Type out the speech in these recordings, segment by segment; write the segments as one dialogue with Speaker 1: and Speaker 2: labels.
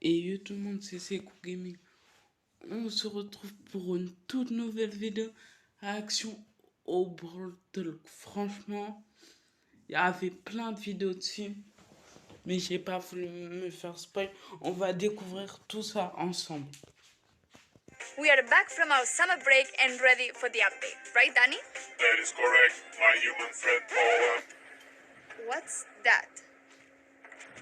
Speaker 1: Et yo tout le monde, c'est Sekou Gaming. On se retrouve pour une toute nouvelle vidéo réaction au Brawl Talk. Franchement, il y avait plein de vidéos dessus, mais j'ai pas voulu me faire spoil. On va découvrir tout ça ensemble.
Speaker 2: We are back from our summer break and ready for the update, right, Danny?
Speaker 3: That is correct, my human friend Paula.
Speaker 2: What's that?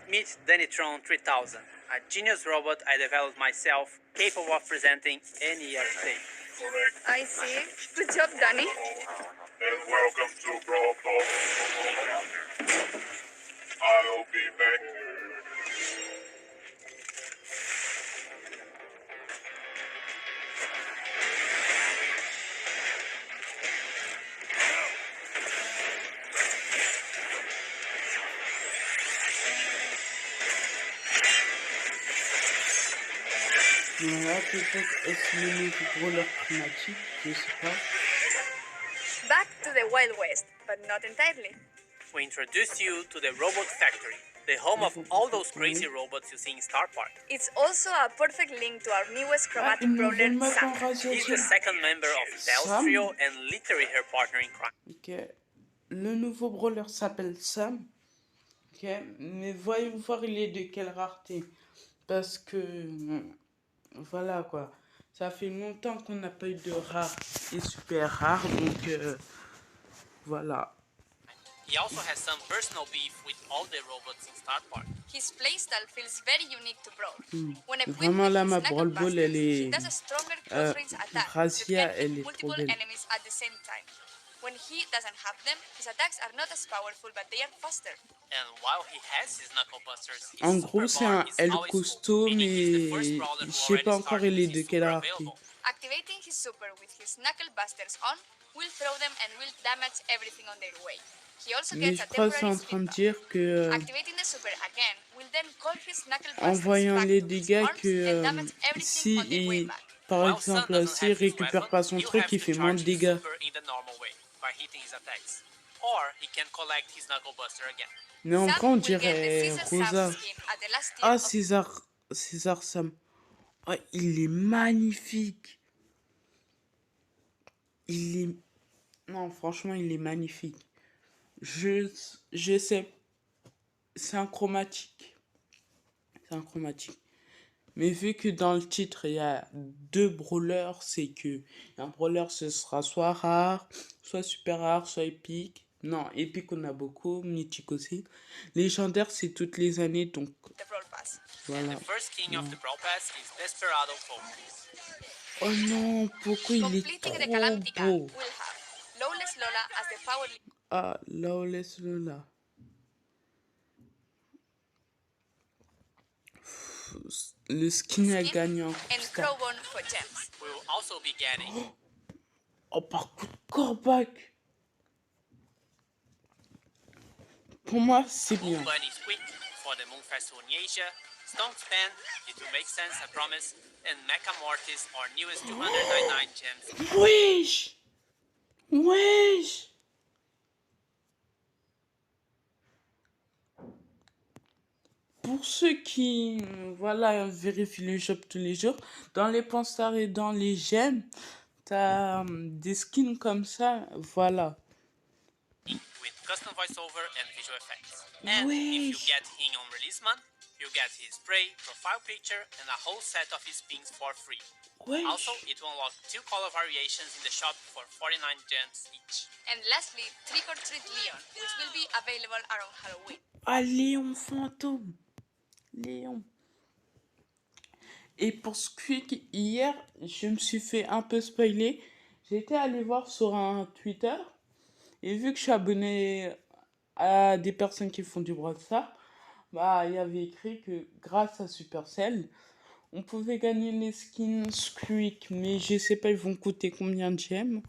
Speaker 4: Meet Dannytron 3000, a genius robot I developed myself, capable of presenting any update.
Speaker 3: Correct.
Speaker 2: I see. Good job, Danny.
Speaker 3: And welcome to Brawl Talk. I'll be back.
Speaker 1: Voilà, peut-être est-ce le nouveau brawler chromatique, je sais pas.
Speaker 2: Back to the Wild West, but not entirely.
Speaker 4: We introduce you to the Robot Factory, the home of all those crazy robots you see in Star Park.
Speaker 2: It's also a perfect link to our newest chromatic
Speaker 1: une
Speaker 2: brawler,
Speaker 1: nouvelle map en
Speaker 2: Sam.
Speaker 4: He's the
Speaker 1: radiation.
Speaker 4: second member of Dell's
Speaker 1: Sam?
Speaker 4: trio and literally her partner in crime.
Speaker 1: Ok. Le nouveau brawler s'appelle Sam. Ok. Mais voyons voir il est de quelle rareté. Parce que... voilà quoi. Ça fait longtemps qu'on n'a pas eu de rare et super rare. Donc voilà.
Speaker 4: He also has some personal beef with all the robots in Star Park.
Speaker 2: His playstyle feels very unique to Brawl. When equipped
Speaker 1: Vraiment
Speaker 2: with
Speaker 1: là
Speaker 2: his
Speaker 1: ma
Speaker 2: knuckle
Speaker 1: Brawl Ball
Speaker 2: busters,
Speaker 1: elle
Speaker 2: he
Speaker 1: est...
Speaker 2: does a stronger close-range attack that
Speaker 1: Razia
Speaker 2: can
Speaker 1: elle
Speaker 2: hit
Speaker 1: est trop
Speaker 2: multiple
Speaker 1: belle.
Speaker 2: enemies at the same time. When he doesn't have them, his attacks are not as powerful, but they are faster.
Speaker 4: And while he has his knuckle busters, his
Speaker 1: En
Speaker 4: super
Speaker 1: gros c'est
Speaker 4: bar
Speaker 1: un
Speaker 4: is
Speaker 1: L
Speaker 4: always
Speaker 1: costaud
Speaker 4: full, meaning he's the first
Speaker 1: mais
Speaker 4: brawler
Speaker 1: je
Speaker 4: who
Speaker 1: sais pas
Speaker 4: already
Speaker 1: encore
Speaker 4: started
Speaker 1: il est
Speaker 4: with
Speaker 1: de
Speaker 4: his
Speaker 1: quelle
Speaker 4: super
Speaker 1: rareté.
Speaker 4: available.
Speaker 2: Activating his super with his knuckle busters on will throw them and will damage everything on their way. He also
Speaker 1: Mais
Speaker 2: gets
Speaker 1: je
Speaker 2: a
Speaker 1: crois que c'est
Speaker 2: temporary
Speaker 1: en train de
Speaker 2: speed
Speaker 1: dire
Speaker 2: bump.
Speaker 1: que
Speaker 2: Activating the super again will then call his knuckle
Speaker 1: en
Speaker 2: busters
Speaker 1: voyant
Speaker 2: back
Speaker 1: les
Speaker 2: to his
Speaker 1: dégâts
Speaker 2: arms
Speaker 1: que
Speaker 2: and damage everything
Speaker 1: si
Speaker 2: on their way
Speaker 1: il,
Speaker 2: back.
Speaker 1: par
Speaker 4: While
Speaker 1: exemple
Speaker 4: Sun doesn't
Speaker 1: s'il
Speaker 4: have his
Speaker 1: récupère
Speaker 4: weapon,
Speaker 1: pas son
Speaker 4: he'll
Speaker 1: truc
Speaker 4: have
Speaker 1: il
Speaker 4: to
Speaker 1: fait moins de
Speaker 4: charge his
Speaker 1: dégâts.
Speaker 4: super in the normal way, by hitting his attacks. Or he can collect his knuckle buster again.
Speaker 1: Mais en
Speaker 2: Sam
Speaker 1: vrai on
Speaker 2: will get the
Speaker 1: dirait
Speaker 2: Caesar
Speaker 1: Rosa.
Speaker 2: Sam skin at the last tier
Speaker 1: Ah
Speaker 2: of
Speaker 1: César Sam. Oh, il est magnifique. Il est... Non franchement il est magnifique. Je sais. C'est un chromatique. C'est un chromatique. Mais vu que dans le titre, il y a deux brawlers, c'est que un brawler, ce sera soit rare, soit super rare, soit épique. Non, épique, on a beaucoup, mythique aussi. Légendaire, c'est toutes les années, donc
Speaker 2: the Brawl Pass.
Speaker 1: voilà.
Speaker 4: And the first king of the Brawl Pass is Desperado Poke.
Speaker 1: Oh non, pourquoi il est
Speaker 2: Completing the
Speaker 1: trop
Speaker 2: Calamity Gang
Speaker 1: beau.
Speaker 2: will have Lawless Lola as the power
Speaker 1: Ah, Lawless Lola. Le skin a gagné un
Speaker 2: and
Speaker 1: star.
Speaker 2: Crowbone for gems.
Speaker 4: We will also be getting
Speaker 1: Oh, par contre, Corbac. Pour moi, c'est bien.
Speaker 4: Moon Bunny Squeak for the Moon Festival in Asia, Stonk Span, It Will Make Sense, I Promise, and Mecha Mortis, our newest 299 gems.
Speaker 1: Wesh! Wesh! Pour ceux qui, voilà, vérifient le shop tous les jours, dans les penseurs et dans les gemmes, t'as des skins comme ça, voilà.
Speaker 4: With custom voiceover and visual effects. And if you
Speaker 1: Wesh!
Speaker 4: get him on release month, you get his spray, profile picture, and a whole set of his pins for free.
Speaker 1: Wesh!
Speaker 4: Also, it will unlock 2 color variations in the shop for 49 gems each.
Speaker 2: And lastly, Trick or Treat Leon, which will be available around Halloween.
Speaker 1: Ah, Léon fantôme! Léon! Et pour Squeak, hier, je me suis fait un peu spoiler. J'étais allé voir sur un Twitter. Et vu que je suis abonné à des personnes qui font du Brawl Stars, bah, il y avait écrit que grâce à Supercell, on pouvait gagner les skins Squeak. Mais je sais pas, ils vont coûter combien de gemmes.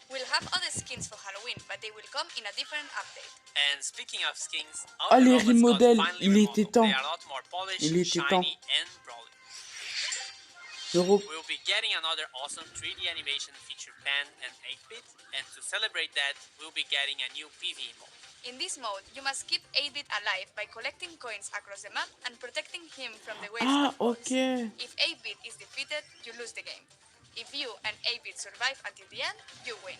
Speaker 2: We'll have other skins for Halloween, but they will come in a different update.
Speaker 4: And speaking of skins, all
Speaker 1: Ah,
Speaker 4: the
Speaker 1: les
Speaker 4: robots got
Speaker 1: remodels,
Speaker 4: finally
Speaker 1: il était
Speaker 4: remodeled.
Speaker 1: temps.
Speaker 4: They are a lot more polished,
Speaker 1: Il était temps.
Speaker 4: shiny, and brawly.
Speaker 1: Euro...
Speaker 4: We'll be getting another awesome 3D animation feature pan and 8-bit, and to celebrate that, we'll be getting a new PvE mode.
Speaker 2: In this mode, you must keep 8-bit alive by collecting coins across the map and protecting him from the waves
Speaker 1: Ah,
Speaker 2: of balls.
Speaker 1: ok.
Speaker 2: If 8-bit is defeated, you lose the game. If you and 8-bit survive until the end, you win.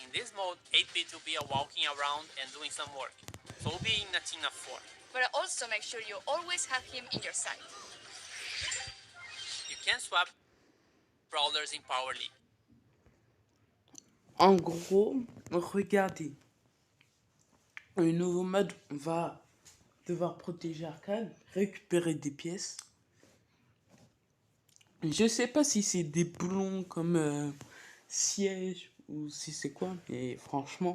Speaker 4: In this mode, 8-bit will be walking around and doing some work, so we'll be in a team of 4.
Speaker 2: But also make sure you always have him in your side.
Speaker 4: You can swap brawlers in Power League.
Speaker 1: En gros, regardez. Le nouveau mode va devoir protéger Arcade, récupérer des pièces. Je sais pas si c'est des boulons comme siège ou si c'est quoi, mais franchement,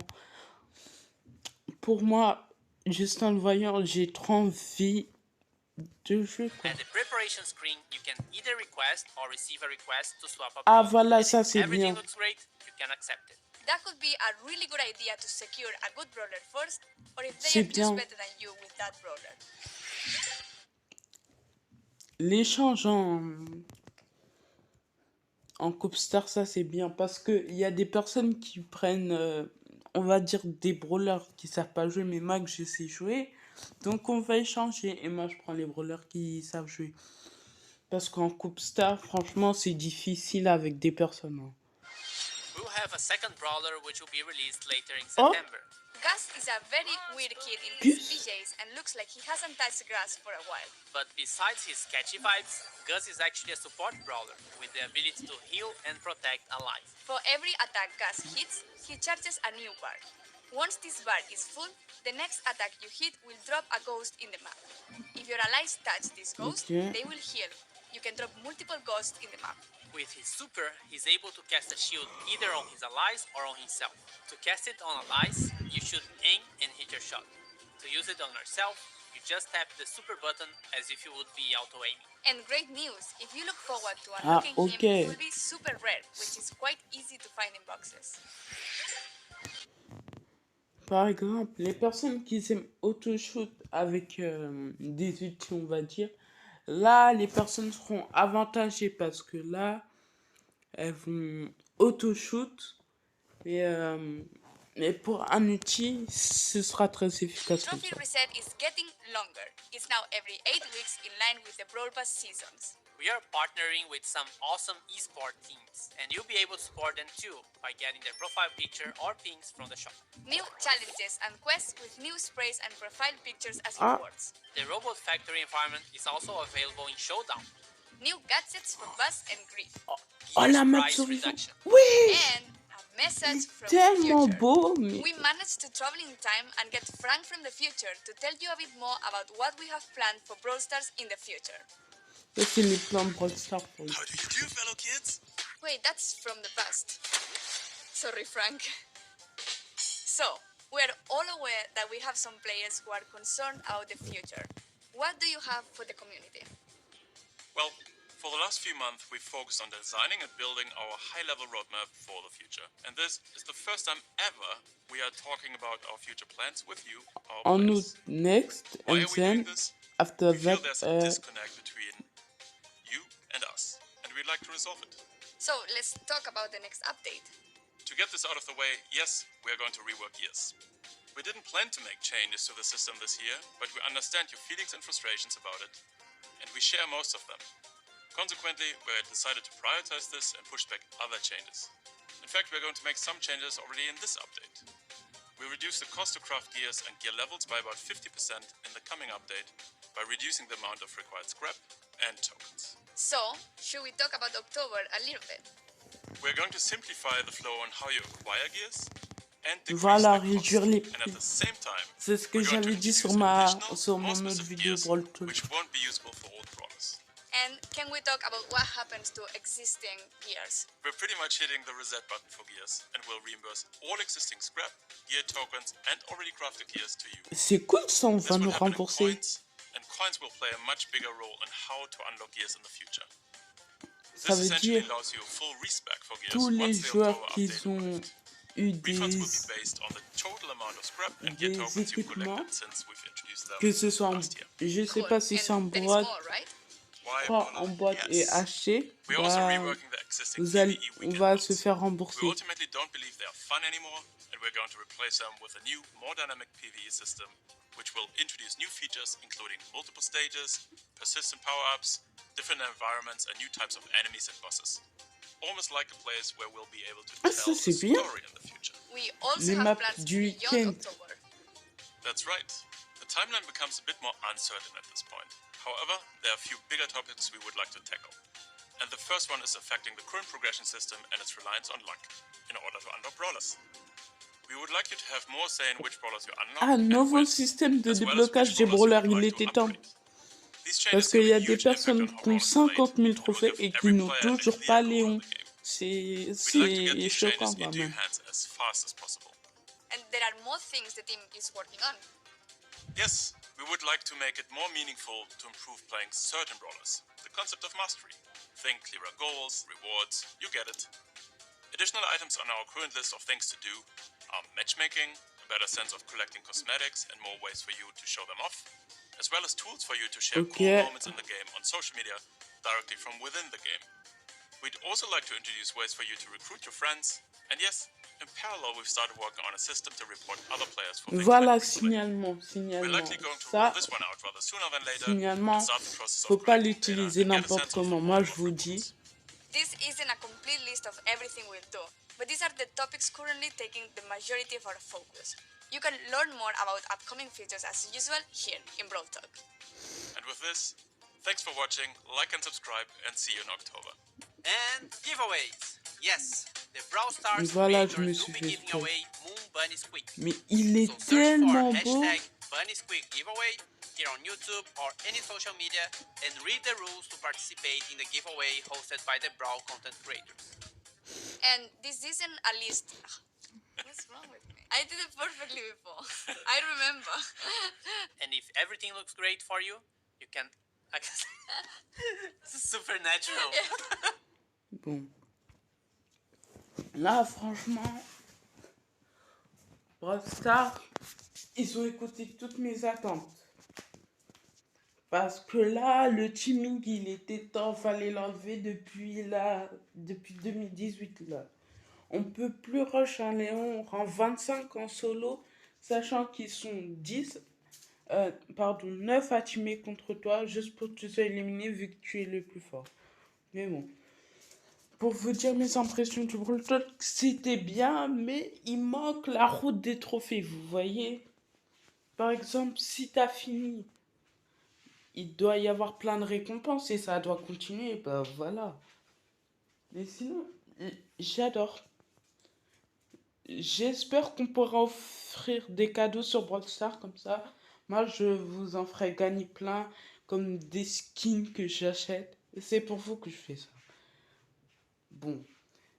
Speaker 1: pour moi, juste en le voyant, j'ai trop envie de jouer, quoi.
Speaker 4: At the preparation screen, you can either request or receive a request to swap a
Speaker 1: Ah
Speaker 4: brawler.
Speaker 1: voilà,
Speaker 4: And
Speaker 1: ça
Speaker 4: if
Speaker 1: c'est
Speaker 4: everything
Speaker 1: bien.
Speaker 4: looks great, you can accept it.
Speaker 2: That could be a really good idea to secure a good brawler first, or if they
Speaker 1: C'est
Speaker 2: are just
Speaker 1: bien.
Speaker 2: better than you with that brawler.
Speaker 1: L'échange en Coupe Star, ça c'est bien parce que il y a des personnes qui prennent, on va dire, des brawlers qui savent pas jouer, mais moi que je sais jouer. Donc on va échanger et moi je prends les brawlers qui savent jouer. Parce qu'en Coupe Star, franchement, c'est difficile avec des personnes, hein.
Speaker 4: We'll have a second brawler which will be released later in
Speaker 1: Oh.
Speaker 4: September.
Speaker 2: Gus is a very weird kid in
Speaker 1: Gus?
Speaker 2: his PJs and looks like he hasn't touched grass for a while.
Speaker 4: But besides his catchy vibes, Gus is actually a support brawler with the ability to heal and protect alive.
Speaker 2: For every attack Gus hits, he charges a new bar. Once this bar is full, the next attack you hit will drop a ghost in the map. If your allies touch this ghost,
Speaker 1: Okay.
Speaker 2: they will heal. You can drop multiple ghosts in the map.
Speaker 4: With his super, he's able to cast a shield either on his allies or on himself. To cast it on allies, you should aim and hit your shot. To use it on yourself, you just tap the super button as if you would be auto-aiming.
Speaker 2: And great news, if you look forward to
Speaker 1: Ah,
Speaker 2: unlocking
Speaker 1: okay.
Speaker 2: him, he will be super rare, which is quite easy to find in boxes.
Speaker 1: Par exemple, les personnes qui aiment auto-shoot avec des outils, on va dire, là, les personnes seront avantagées parce que là, elles vont auto-shoot. Mais pour un outil, ce sera très efficace comme
Speaker 2: Trophy
Speaker 1: ça.
Speaker 2: reset is getting longer. It's now every 8 weeks in line with the Brawl Pass seasons.
Speaker 4: We are partnering with some awesome esport teams, and you'll be able to support them too by getting their profile picture or pings from the shop.
Speaker 2: New challenges and quests with new sprays and profile pictures as
Speaker 1: Ah.
Speaker 2: rewards.
Speaker 4: The Robot Factory environment is also available in Showdown.
Speaker 2: New gadgets for Buzz and Grief.
Speaker 1: Oh,
Speaker 4: Gears
Speaker 1: la map
Speaker 4: price
Speaker 1: sur
Speaker 4: reduction.
Speaker 1: Oui!
Speaker 2: And a message from the
Speaker 1: Tellement
Speaker 2: future.
Speaker 1: beau, mais...
Speaker 2: We managed to travel in time and get Frank from the future to tell you a bit more about what we have planned for Brawl Stars in the future.
Speaker 1: Ça, c'est les plans de Brawl Stars pour lui.
Speaker 5: How do you do, fellow kids?
Speaker 2: Wait, that's from the past. Sorry, Frank. So, we are all aware that we have some players who are concerned about the future. What do you have for the community?
Speaker 5: Well, for the last few months, we've focused on designing and building our high-level roadmap for the future. And this is the first time ever we are talking about our future plans with you, our
Speaker 1: En
Speaker 5: players.
Speaker 1: août, next,
Speaker 5: Why
Speaker 1: and
Speaker 5: are we doing
Speaker 1: then,
Speaker 5: this?
Speaker 1: after
Speaker 5: We feel
Speaker 1: that,
Speaker 5: there's a disconnect between you and us, and we'd like to resolve it.
Speaker 2: So, let's talk about the next update.
Speaker 5: To get this out of the way, yes, we are going to rework Gears. We didn't plan to make changes to the system this year, but we understand your feelings and frustrations about it, and we share most of them. Consequently, we decided to prioritize this and push back other changes. In fact, we're going to make some changes already in this update. We reduce the cost to craft gears and gear levels by about 50% in the coming update by reducing the amount of required scrap and tokens.
Speaker 2: So, should we talk about October a little bit?
Speaker 5: We're going to simplify the flow on how you acquire gears and decrease
Speaker 1: Voilà,
Speaker 5: the cost.
Speaker 1: réduire les
Speaker 5: And at
Speaker 1: prix.
Speaker 5: the same time,
Speaker 1: C'est ce que
Speaker 5: we're going to
Speaker 1: j'avais dit sur
Speaker 5: introduce additional,
Speaker 1: sur
Speaker 5: more
Speaker 1: mon autre
Speaker 5: specific
Speaker 1: vidéo
Speaker 5: gears,
Speaker 1: Brawl Talk.
Speaker 5: which won't be usable for old brawlers.
Speaker 2: And can we talk about what happens to existing gears?
Speaker 5: We're pretty much hitting the reset button for gears and will reimburse all existing scrap, gear tokens, and already crafted gears to you.
Speaker 1: C'est cool ça, on
Speaker 5: This
Speaker 1: va
Speaker 5: will
Speaker 1: nous
Speaker 5: happen in
Speaker 1: rembourser.
Speaker 5: coins, and coins will play a much bigger role in how to unlock gears in the future.
Speaker 1: Ça
Speaker 5: This
Speaker 1: veut
Speaker 5: essentially
Speaker 1: dire
Speaker 5: allows you a full respec for gears
Speaker 1: tous les
Speaker 5: once the
Speaker 1: joueurs
Speaker 5: October
Speaker 1: qui
Speaker 5: update
Speaker 1: ont
Speaker 5: arrived.
Speaker 1: eu
Speaker 5: Refunds will be based on the total amount of scrap and gear
Speaker 1: des
Speaker 5: tokens you've
Speaker 1: équipements,
Speaker 5: collected since we've introduced them
Speaker 1: que ce soit en,
Speaker 5: last year.
Speaker 1: je sais
Speaker 2: Cool.
Speaker 1: pas si c'est en
Speaker 2: And there is
Speaker 1: boîte,
Speaker 2: more, right?
Speaker 5: Why
Speaker 1: pas
Speaker 5: Apollo?
Speaker 1: en boîte et
Speaker 5: Yes.
Speaker 1: acheté,
Speaker 5: We're also
Speaker 1: bah,
Speaker 5: reworking the existing
Speaker 1: on
Speaker 5: PvE
Speaker 1: va
Speaker 5: weekend
Speaker 1: se
Speaker 5: modes.
Speaker 1: faire
Speaker 5: We
Speaker 1: rembourser.
Speaker 5: ultimately don't believe they are fun anymore, and we're going to replace them with a new, more dynamic PvE system, which will introduce new features including multiple stages, persistent power-ups, different environments and new types of enemies and bosses. Almost like a place where we'll be able to
Speaker 1: Ah,
Speaker 5: tell
Speaker 1: ça
Speaker 5: a
Speaker 1: c'est bien.
Speaker 5: story in the future.
Speaker 2: We also
Speaker 1: Les
Speaker 2: have
Speaker 1: maps
Speaker 2: plans
Speaker 1: du
Speaker 2: beyond
Speaker 1: week-end.
Speaker 2: October.
Speaker 5: That's right. The timeline becomes a bit more uncertain at this point. However, there are a few bigger topics we would like to tackle. And the first one is affecting the current progression system and its reliance on luck, in order to unlock brawlers. We would like you to have more say in which brawlers you unlock
Speaker 1: Ah,
Speaker 5: and
Speaker 1: nouveau
Speaker 5: when,
Speaker 1: système de
Speaker 5: as well as
Speaker 1: déblocage
Speaker 5: which
Speaker 1: des
Speaker 5: brawlers you
Speaker 1: brawlers,
Speaker 5: would
Speaker 1: il
Speaker 5: like to
Speaker 1: était temps.
Speaker 5: upgrade. These
Speaker 1: Parce
Speaker 5: changes
Speaker 1: qu'il
Speaker 5: have
Speaker 1: y
Speaker 5: a
Speaker 1: a des
Speaker 5: huge impact on
Speaker 1: personnes
Speaker 5: how
Speaker 1: qui ont
Speaker 5: brawlers are played
Speaker 1: 50 000
Speaker 5: and will
Speaker 1: trophées
Speaker 5: give
Speaker 1: et qui
Speaker 5: every
Speaker 1: n'ont
Speaker 5: player a
Speaker 1: toujours
Speaker 5: clear
Speaker 1: pas
Speaker 5: goal in
Speaker 1: Léon.
Speaker 5: the game.
Speaker 1: C'est
Speaker 5: We'd like to get these
Speaker 1: choquant
Speaker 5: changes
Speaker 1: quand
Speaker 5: into your
Speaker 1: même.
Speaker 5: hands as fast as possible.
Speaker 2: And there are more things the team is working on.
Speaker 5: Yes, we would like to make it more meaningful to improve playing certain brawlers. The concept of mastery. Think clearer goals, rewards, you get it. Additional items on our current list of things to do are matchmaking, a better sense of collecting cosmetics and more ways for you to show them off, as well as tools for you to share cool
Speaker 1: Ok.
Speaker 5: moments in the game on social media directly from within the game. We'd also like to introduce ways for you to recruit your friends, and yes, in parallel we've started working on a system to report other players for things
Speaker 1: Voilà,
Speaker 5: like replay.
Speaker 1: signalement,
Speaker 5: We're
Speaker 1: signalement.
Speaker 5: likely going to
Speaker 1: Ça,
Speaker 5: roll this one out rather sooner than later
Speaker 1: signalement,
Speaker 5: and start the process
Speaker 1: faut
Speaker 5: of
Speaker 1: pas
Speaker 5: collecting data
Speaker 1: l'utiliser
Speaker 5: and get a
Speaker 1: n'importe
Speaker 5: sense of
Speaker 1: comment.
Speaker 5: the
Speaker 1: Moi,
Speaker 5: volume
Speaker 1: je
Speaker 5: of
Speaker 1: vous dis.
Speaker 5: recruits.
Speaker 2: This isn't a complete list of everything we'll do, but these are the topics currently taking the majority of our focus. You can learn more about upcoming features as usual here in Brawl Talk.
Speaker 5: And with this, thanks for watching, like and subscribe, and see you in October.
Speaker 4: And giveaways. Yes, the Brawl Stars
Speaker 1: Voilà, je
Speaker 4: creators
Speaker 1: me
Speaker 4: will
Speaker 1: suis
Speaker 4: be
Speaker 1: fait
Speaker 4: giving
Speaker 1: spoil.
Speaker 4: away Moon Bunny Squeak.
Speaker 1: Mais il est
Speaker 4: So search for
Speaker 1: tellement beau.
Speaker 4: hashtag Bunny Squeak giveaway here on YouTube or any social media and read the rules to participate in the giveaway hosted by the Brawl content creators.
Speaker 2: And this isn't a list. What's wrong with me? I did it perfectly before. I remember.
Speaker 4: And if everything looks great for you, you can... This is supernatural.
Speaker 1: Bon. Là, franchement, Brawl Stars, ils ont écouté toutes mes attentes. Parce que là, le teaming, il était temps, fallait l'enlever depuis 2018 là. On peut plus rush un Léon, on rend 25 en solo, sachant qu'ils sont 9 à teamer contre toi, juste pour que tu sois éliminé vu que tu es le plus fort. Mais bon. Pour vous dire mes impressions du Brawl Talk, c'était bien, mais il manque la route des trophées, vous voyez. Par exemple, si t'as fini, il doit y avoir plein de récompenses et ça doit continuer, bah voilà. Mais sinon, j'adore. J'espère qu'on pourra offrir des cadeaux sur Brawl Stars comme ça. Moi, je vous en ferai gagner plein, comme des skins que j'achète. Et c'est pour vous que je fais ça. Bon,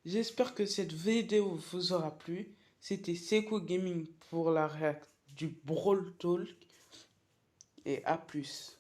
Speaker 1: j'espère que cette vidéo vous aura plu. C'était Seco Gaming pour la réaction du Brawl Talk. Et à plus.